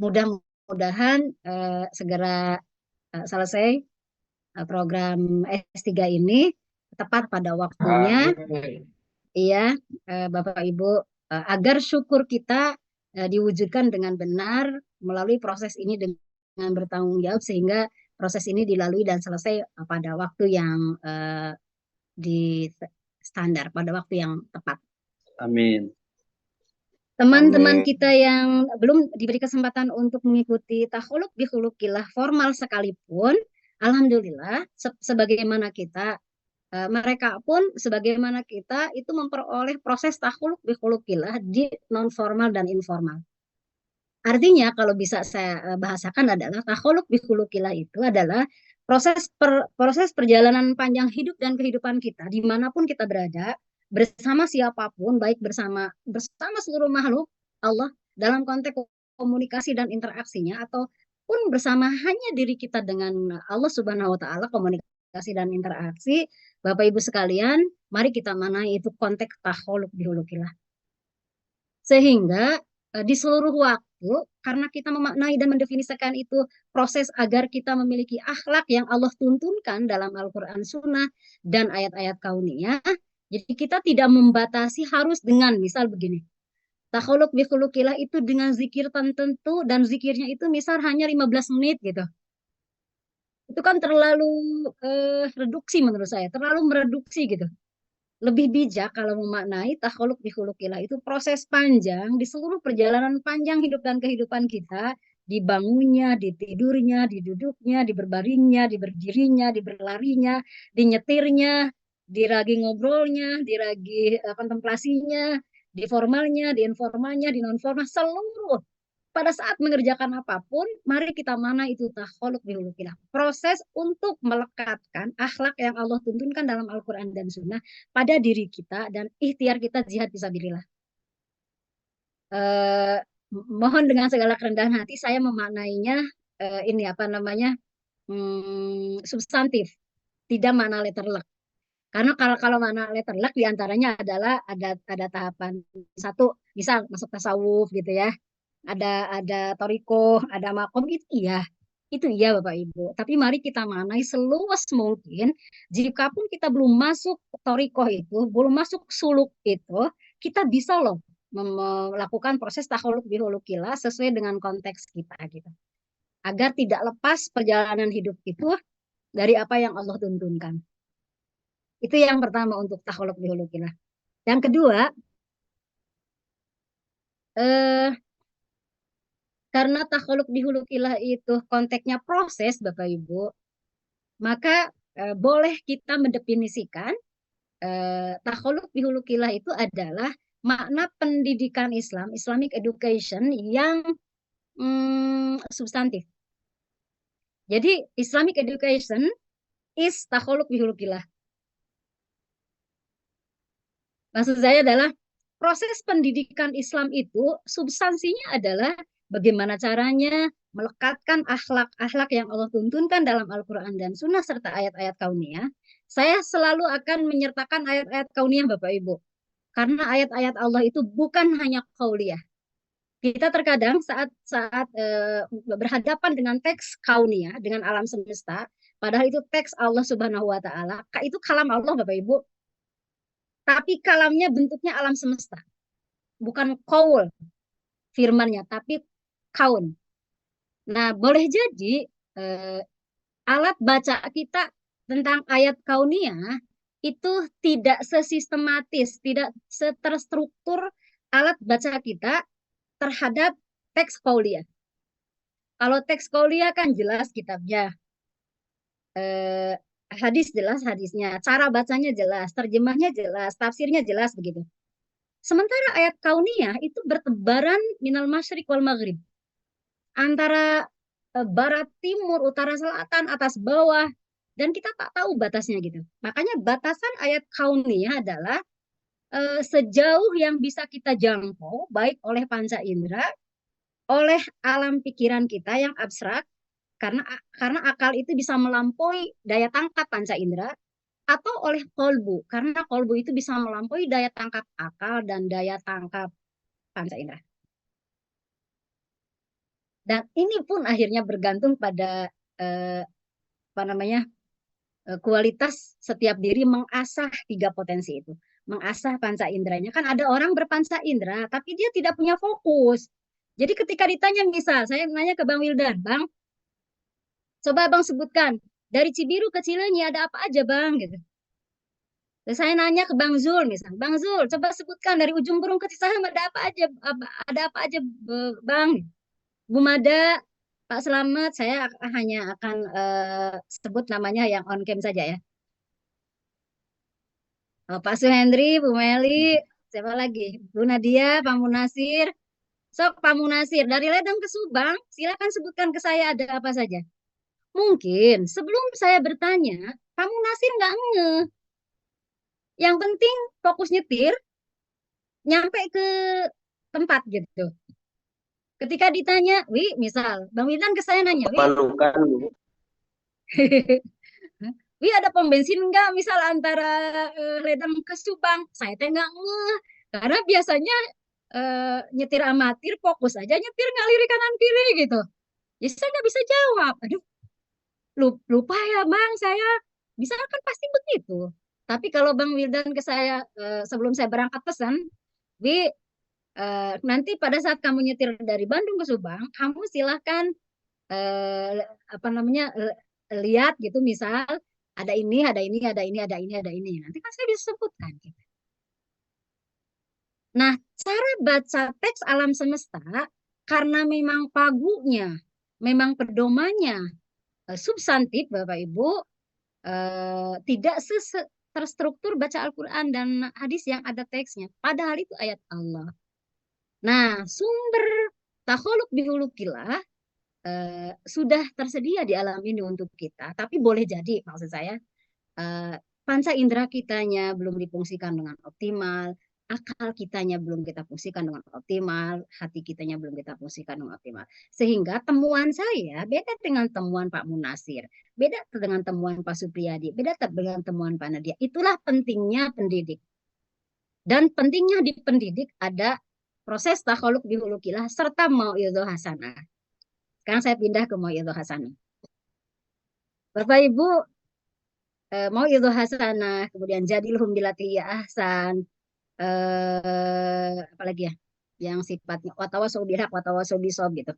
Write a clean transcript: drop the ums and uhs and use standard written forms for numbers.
mudah-mudahan segera selesai program S3 ini tepat pada waktunya. Amin. Iya, Bapak Ibu, agar syukur kita diwujudkan dengan benar melalui proses ini dengan bertanggung jawab sehingga proses ini dilalui dan selesai pada waktu yang di standar, pada waktu yang tepat. Amin. Teman-teman Amin. kita yang belum diberi kesempatan untuk mengikuti takhuluk bihulukilah formal sekalipun, alhamdulillah sebagaimana kita mereka pun sebagaimana kita itu memperoleh proses takhuluk bihulukilah di non formal dan informal. Artinya kalau bisa saya bahasakan adalah takhuluk bihulukilah itu adalah proses perjalanan panjang hidup dan kehidupan kita dimanapun kita berada bersama siapapun, baik bersama seluruh makhluk Allah dalam konteks komunikasi dan interaksinya ataupun bersama hanya diri kita dengan Allah Subhanahu Wa Taala, komunikasi dan interaksi. Bapak Ibu sekalian, mari kita manai itu konteks takhuluk bihulukilah sehingga di seluruh waktu, karena kita memaknai dan mendefinisikan itu proses agar kita memiliki akhlak yang Allah tuntunkan dalam Al-Quran Sunnah dan ayat-ayat kauniyah, jadi kita tidak membatasi harus dengan misal begini, takhuluk bikhulukilah itu dengan zikir tertentu dan zikirnya itu misal hanya 15 menit gitu. Itu kan terlalu reduksi menurut saya, terlalu mereduksi gitu. Lebih bijak kalau memaknai takholuk bihulukilah itu proses panjang di seluruh perjalanan panjang hidup dan kehidupan kita, dibangunnya, ditidurnya, diduduknya, diberbaringnya, diberdirinya, diberlarinya, dinyetirnya, diragi ngobrolnya, diragi kontemplasinya, di formalnya, di informalnya, di non formal, seluruh pada saat mengerjakan apapun, mari kita mana itu takholuk bihulukilah. Proses untuk melekatkan akhlak yang Allah tuntunkan dalam Al-Quran dan Sunnah pada diri kita dan ikhtiar kita jihad fisabilillah. Eh, mohon dengan segala kerendahan hati saya memaknainya ini apa namanya substantif, tidak makna letterlek. Karena kalau kalau makna letterlek diantaranya adalah ada tahapan satu, misal masuk tasawuf gitu ya, ada toriko, ada makom itu iya Bapak Ibu. Tapi mari kita manai seluas mungkin. Jika pun kita belum masuk toriko itu, belum masuk suluk itu, kita bisa loh melakukan proses taholuk bihulukillah sesuai dengan konteks kita gitu. Agar tidak lepas perjalanan hidup itu dari apa yang Allah tuntunkan. Itu yang pertama untuk taholuk bihulukillah. Yang kedua, eh, karena taholuk bihulukillah itu konteksnya proses Bapak Ibu, maka boleh kita mendefinisikan takholuk bihulukilah itu adalah makna pendidikan Islam, Islamic education yang substantif. Jadi Islamic education is takholuk bihulukilah. Maksud saya adalah proses pendidikan Islam itu substansinya adalah bagaimana caranya melekatkan akhlak-akhlak yang Allah tuntunkan dalam Al-Quran dan Sunnah serta ayat-ayat kauniyah. Saya selalu akan menyertakan ayat-ayat kauniyah Bapak Ibu. Karena ayat-ayat Allah itu bukan hanya kauliyah. Kita terkadang saat saat berhadapan dengan teks kauniyah, dengan alam semesta, padahal itu teks Allah Subhanahu wa taala, itu kalam Allah Bapak Ibu, tapi kalamnya bentuknya alam semesta, bukan kaul firmannya, tapi kaun. Nah, boleh jadi eh, alat baca kita tentang ayat kauniyah itu tidak sesistematis, tidak terstruktur alat baca kita terhadap teks kauliah. Kalau teks kauliah kan jelas kitabnya, eh, hadis jelas hadisnya, cara bacanya jelas, terjemahnya jelas, tafsirnya jelas begitu. Sementara ayat kauniyah itu bertebaran minal masyriq wal maghrib, antara barat, timur, utara, selatan, atas, bawah, dan kita tak tahu batasnya gitu. Makanya batasan ayat kauniyah adalah sejauh yang bisa kita jangkau, baik oleh panca indera, oleh alam pikiran kita yang abstrak, karena akal itu bisa melampaui daya tangkap panca indera, atau oleh kolbu, karena kolbu itu bisa melampaui daya tangkap akal dan daya tangkap panca indera. Dan ini pun akhirnya bergantung pada apa namanya kualitas setiap diri mengasah tiga potensi itu, mengasah panca inderanya. Kan ada orang berpanca indera, tapi dia tidak punya fokus. Jadi ketika ditanya, misal saya nanya ke Bang Wildan, Bang, coba Bang sebutkan dari Cibiru ke Cileunyi ada apa aja Bang? Gitu. Dan saya nanya ke Bang Zul, misal, Bang Zul, coba sebutkan dari ujung Berung ke Cisahem ada apa aja, ada apa aja Bang? Bu Mada, Pak Selamat, saya hanya akan sebut namanya yang on cam saja ya. Pak Suhendri, Bu Meli, siapa lagi? Bu Nadia, Pak Munasir. Sok Pak Munasir, dari Ledeng ke Subang, silakan sebutkan ke saya ada apa saja. Mungkin sebelum saya bertanya, Pak Munasir nggak ngeh. Yang penting fokus nyetir, nyampe ke tempat gitu. Ketika ditanya, Wi, misal, Bang Widan ke saya nanya, Wi, Memalukan gitu. Wi ada pom bensin nggak? Misal antara Ledeng ke Subang, saya teh nggak ngeh. Karena biasanya nyetir amatir fokus aja nyetir ngaliri kanan kiri gitu. Ya saya nggak bisa jawab. Aduh, lupa ya bang, saya bisa kan pasti begitu. Tapi kalau Bang Wildan ke saya sebelum saya berangkat pesan, Wi, nanti pada saat kamu nyetir dari Bandung ke Subang, kamu silahkan eh, apa namanya lihat gitu, misal ada ini, ada ini, ada ini, ada ini, ada ini. Nanti kan saya bisa sebutkan. Gitu. Nah, cara baca teks alam semesta karena memang pagunya, memang pedomannya substantif, Bapak Ibu, tidak terstruktur baca Al-Quran dan hadis yang ada teksnya. Padahal itu ayat Allah. Nah, sumber takholuk bihulukilah sudah tersedia di alam ini untuk kita. Tapi boleh jadi, maksud saya, panca indera kitanya belum difungsikan dengan optimal, akal kitanya belum kita fungsikan dengan optimal, hati kitanya belum kita fungsikan dengan optimal. Sehingga temuan saya beda dengan temuan Pak Munasir, beda dengan temuan Pak Supriyadi, beda dengan temuan Pak Nadia. Itulah pentingnya pendidik. Dan pentingnya di pendidik ada proses takholuk bihulukilah serta mau'idhah hasanah. Sekarang saya pindah ke mau'idhah hasanah. Bapak Ibu, mau itu hasanah, kemudian jadilhum bilati ya ahsan, apalagi ya, yang sifatnya watawasau bihaq watawasau bisob gitu.